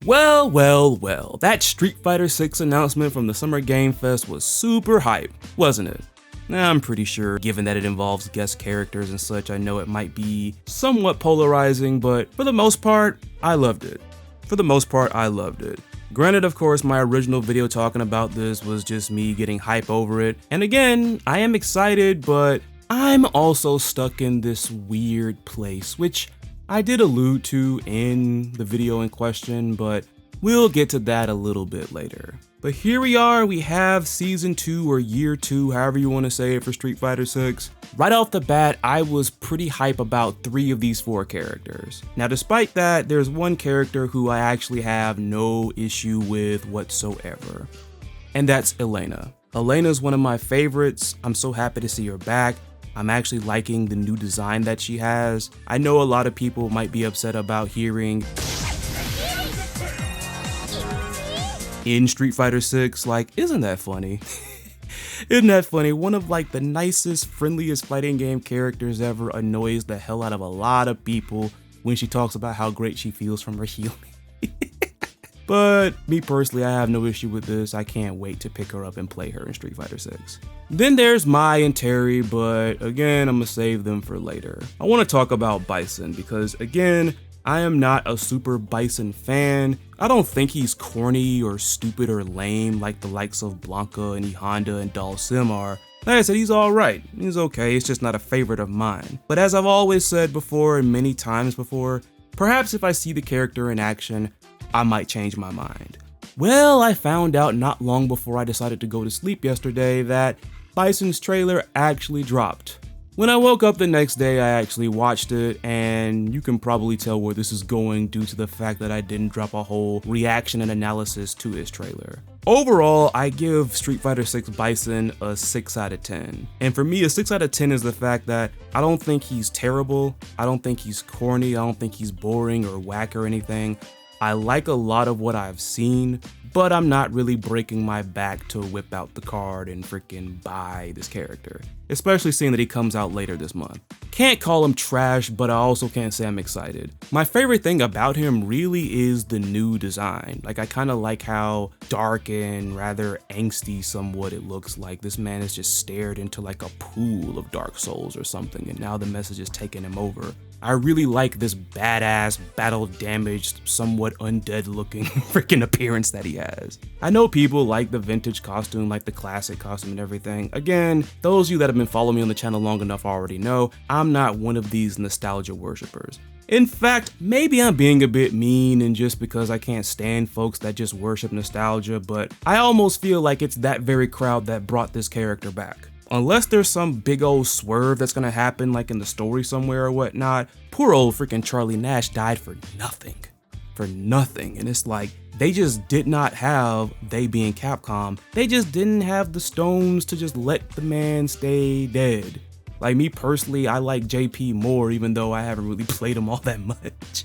Well, that Street Fighter 6 announcement from the Summer Game Fest was super hype, wasn't it? Now, I'm pretty sure, given that it involves guest characters and such, I know it might be somewhat polarizing, but for the most part, I loved it. Granted, of course, my original video talking about this was just me getting hype over it, and again, I am excited, but I'm also stuck in this weird place, which I did allude to in the video in question, but we'll get to that a little bit later. But here we are, we have Season 2 or Year 2, however you want to say it, for Street Fighter 6. Right off the bat, I was pretty hype about 3 of these 4 characters. Now despite that, there's one character who I actually have no issue with whatsoever, and that's Elena. Elena's one of my favorites. I'm so happy to see her back. I'm actually liking the new design that she has. I know a lot of people might be upset about hearing in Street Fighter 6, like, isn't that funny? Isn't that funny? One of like the nicest, friendliest fighting game characters ever annoys the hell out of a lot of people when she talks about how great she feels from her healing. But me personally, I have no issue with this. I can't wait to pick her up and play her in Street Fighter 6. Then there's Mai and Terry, but again, I'm gonna save them for later. I want to talk about Bison because again, I am not a super Bison fan. I don't think he's corny or stupid or lame like the likes of Blanca and E Honda and Dhalsim are. Like I said, he's alright. He's okay, it's just not a favorite of mine. But as I've always said before and many times before, perhaps if I see the character in action, I might change my mind. Well, I found out not long before I decided to go to sleep yesterday that Bison's trailer actually dropped. When I woke up the next day, I actually watched it, and you can probably tell where this is going due to the fact that I didn't drop a whole reaction and analysis to his trailer. Overall, I give Street Fighter 6 Bison a 6 out of 10. And for me, a 6 out of 10 is the fact that I don't think he's terrible, I don't think he's corny, I don't think he's boring or whack or anything. I like a lot of what I've seen, but I'm not really breaking my back to whip out the card and freaking buy this character, especially seeing that he comes out later this month. Can't call him trash, but I also can't say I'm excited. My favorite thing about him really is the new design. Like, I kind of like how dark and rather angsty somewhat it looks like. This man has just stared into like a pool of Dark Souls or something, and now the message is taking him over. I really like this badass, battle damaged, somewhat undead looking freaking appearance that he has. I know people like the vintage costume, like the classic costume and everything. Again, those of you that have been following me on the channel long enough already know I'm not one of these nostalgia worshippers. In fact, maybe I'm being a bit mean and just because I can't stand folks that just worship nostalgia, but I almost feel like it's that very crowd that brought this character back. Unless there's some big old swerve that's gonna happen like in the story somewhere or whatnot, poor old freaking Charlie Nash died for nothing. And it's like, they just did not have, they being Capcom, they just didn't have the stones to just let the man stay dead. Like me personally, I like JP more even though I haven't really played him all that much.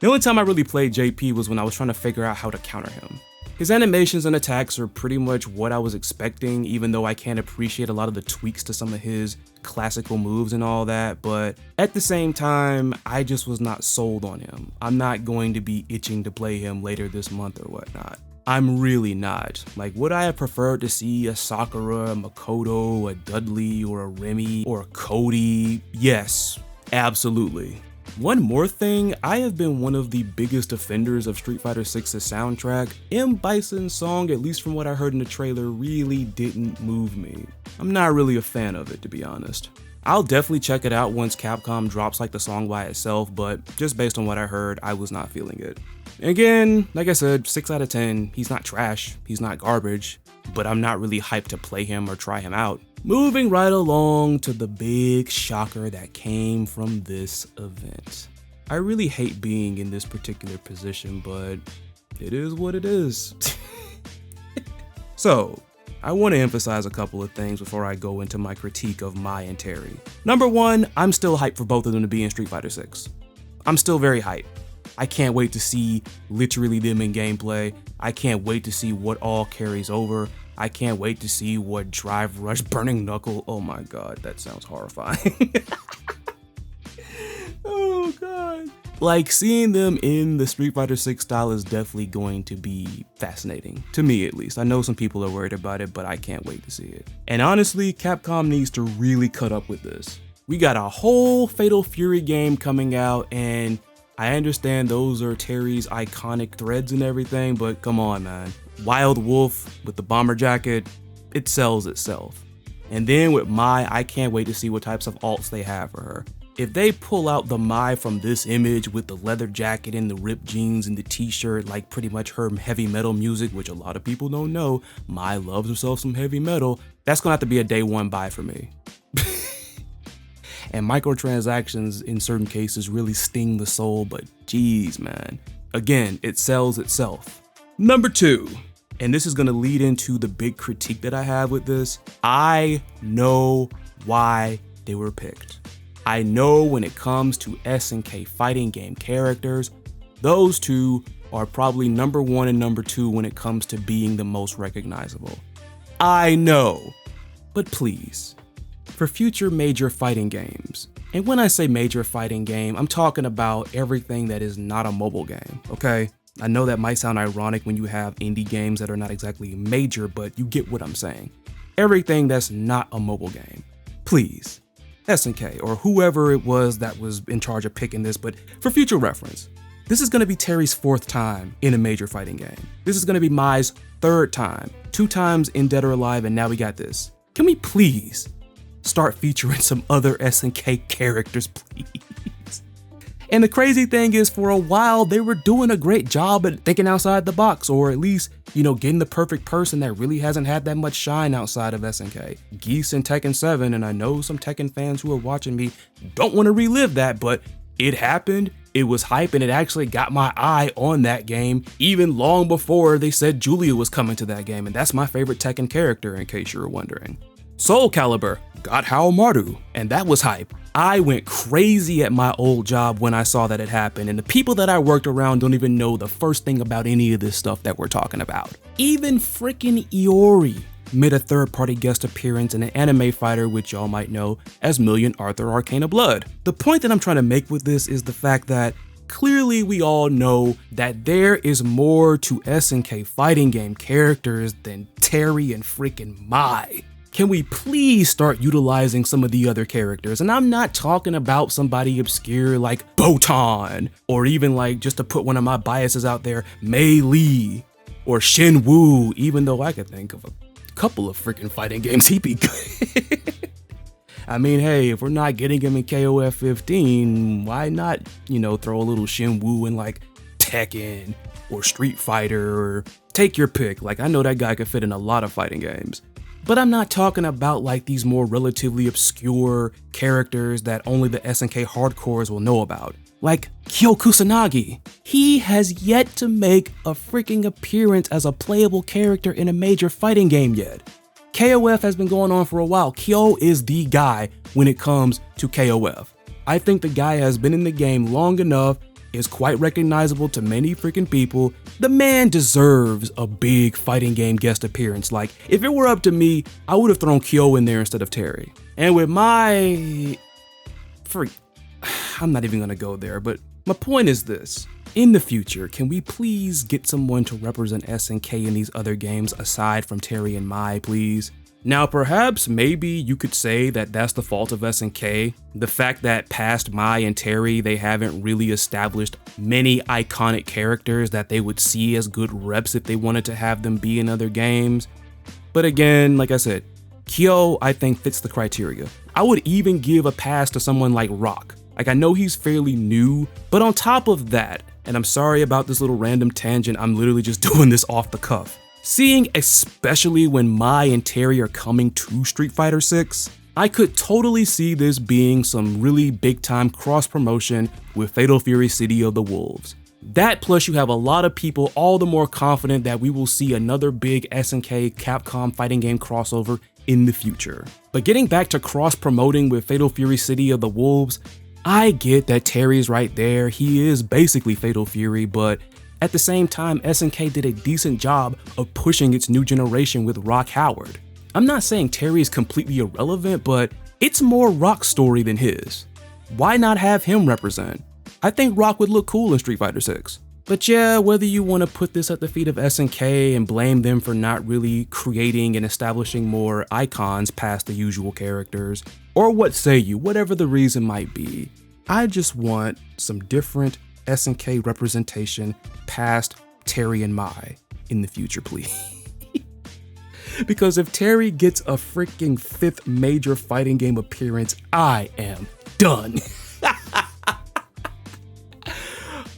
The only time I really played JP was when I was trying to figure out how to counter him. His animations and attacks are pretty much what I was expecting, even though I can't appreciate a lot of the tweaks to some of his classical moves and all that, but at the same time, I just was not sold on him. I'm not going to be itching to play him later this month or whatnot. I'm really not. Like, would I have preferred to see a Sakura, a Makoto, a Dudley, or a Remy, or a Cody? Yes, absolutely. One more thing, I have been one of the biggest offenders of Street Fighter 6's soundtrack. M. Bison's song, at least from what I heard in the trailer, really didn't move me. I'm not really a fan of it, to be honest. I'll definitely check it out once Capcom drops like the song by itself, but just based on what I heard, I was not feeling it. Again, like I said, 6 out of 10, he's not trash, he's not garbage, but I'm not really hyped to play him or try him out. Moving right along to the big shocker that came from this event. I really hate being in this particular position, but it is what it is. So, I want to emphasize a couple of things before I go into my critique of Mai and Terry. Number one, I'm still hyped for both of them to be in Street Fighter 6. I'm still very hyped. I can't wait to see literally them in gameplay. I can't wait to see what all carries over. I can't wait to see what Drive Rush Burning Knuckle. Oh my god, that sounds horrifying. Oh god. Like, seeing them in the Street Fighter 6 style is definitely going to be fascinating, to me at least. I know some people are worried about it, but I can't wait to see it. And honestly, Capcom needs to really cut up with this. We got a whole Fatal Fury game coming out, and I understand those are Terry's iconic threads and everything, but come on, man. Wild Wolf with the bomber jacket, it sells itself. And then with Mai, I can't wait to see what types of alts they have for her. If they pull out the Mai from this image with the leather jacket and the ripped jeans and the t-shirt, like pretty much her heavy metal music, which a lot of people don't know, Mai loves herself some heavy metal, that's gonna have to be a day one buy for me. And microtransactions in certain cases really sting the soul, but geez, man. Again, it sells itself. Number 2, and this is gonna lead into the big critique that I have with this. I know why they were picked. I know when it comes to SNK fighting game characters, those two are probably number 1 and number 2 when it comes to being the most recognizable. I know, but please, for future major fighting games, and when I say major fighting game, I'm talking about everything that is not a mobile game, okay? I know that might sound ironic when you have indie games that are not exactly major, but you get what I'm saying. Everything that's not a mobile game, please. SNK, or whoever it was that was in charge of picking this, but for future reference, this is going to be Terry's 4th time in a major fighting game. This is going to be Mai's 3rd time, 2 times in Dead or Alive, and now we got this. Can we please start featuring some other SNK characters, please? And the crazy thing is, for a while, they were doing a great job at thinking outside the box, or at least, getting the perfect person that really hasn't had that much shine outside of SNK. Geese and Tekken 7, and I know some Tekken fans who are watching me don't want to relive that, but it happened, it was hype, and it actually got my eye on that game, even long before they said Julia was coming to that game, and that's my favorite Tekken character, in case you were wondering. Soul Calibur got Haomaru, and that was hype. I went crazy at my old job when I saw that it happened, and the people that I worked around don't even know the first thing about any of this stuff that we're talking about. Even freaking Iori made a third-party guest appearance in an anime fighter which y'all might know as Million Arthur Arcana Blood. The point that I'm trying to make with this is the fact that clearly we all know that there is more to SNK fighting game characters than Terry and freaking Mai. Can we please start utilizing some of the other characters? And I'm not talking about somebody obscure like Botan, or even like, just to put one of my biases out there, Mei Lee or Shen Wu, even though I could think of a couple of freaking fighting games he'd be good. I mean, hey, if we're not getting him in KOF 15, why not, throw a little Shen Wu in like Tekken or Street Fighter, or take your pick. Like, I know that guy could fit in a lot of fighting games. But I'm not talking about like these more relatively obscure characters that only the SNK hardcores will know about. Like Kyo Kusanagi. He has yet to make a freaking appearance as a playable character in a major fighting game yet. KOF has been going on for a while. Kyo is the guy when it comes to KOF. I think the guy has been in the game long enough, is quite recognizable to many freaking people. The man deserves a big fighting game guest appearance. Like, if it were up to me, I would have thrown Kyo in there instead of Terry. And with I'm not even gonna go there, but my point is this. In the future, can we please get someone to represent SNK in these other games aside from Terry and Mai, please? Now, perhaps maybe you could say that that's the fault of SNK. The fact that past Mai and Terry, they haven't really established many iconic characters that they would see as good reps if they wanted to have them be in other games. But again, like I said, Kyo, I think, fits the criteria. I would even give a pass to someone like Rock. Like, I know he's fairly new, but on top of that, and I'm sorry about this little random tangent, I'm literally just doing this off the cuff. Seeing especially when Mai and Terry are coming to Street Fighter 6, I could totally see this being some really big time cross promotion with Fatal Fury City of the Wolves. That plus you have a lot of people all the more confident that we will see another big SNK Capcom fighting game crossover in the future. But getting back to cross promoting with Fatal Fury City of the Wolves, I get that Terry's right there, he is basically Fatal Fury, but at the same time, SNK did a decent job of pushing its new generation with Rock Howard. I'm not saying Terry is completely irrelevant, but it's more Rock's story than his. Why not have him represent? I think Rock would look cool in Street Fighter 6. But yeah, whether you want to put this at the feet of SNK and blame them for not really creating and establishing more icons past the usual characters, or what say you, whatever the reason might be, I just want some different SNK representation past Terry and Mai in the future, please. Because if Terry gets a freaking 5th major fighting game appearance, I am done.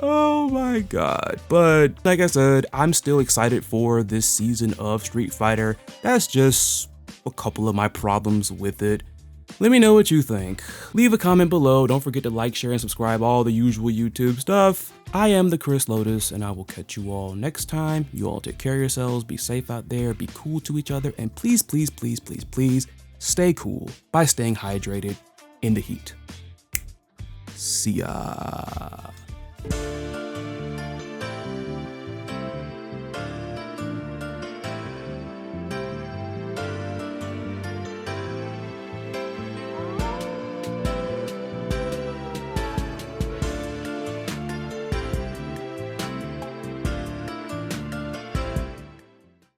Oh my god. But like I said, I'm still excited for this season of Street Fighter. That's just a couple of my problems with it. Let me know what you think. Leave a comment below. Don't forget to like, share, and subscribe, all the usual YouTube stuff. I am the Chris Lotus, and I will catch you all next time. You all take care of yourselves, be safe out there, be cool to each other, and please, please, please, please, please stay cool by staying hydrated in the heat. See ya.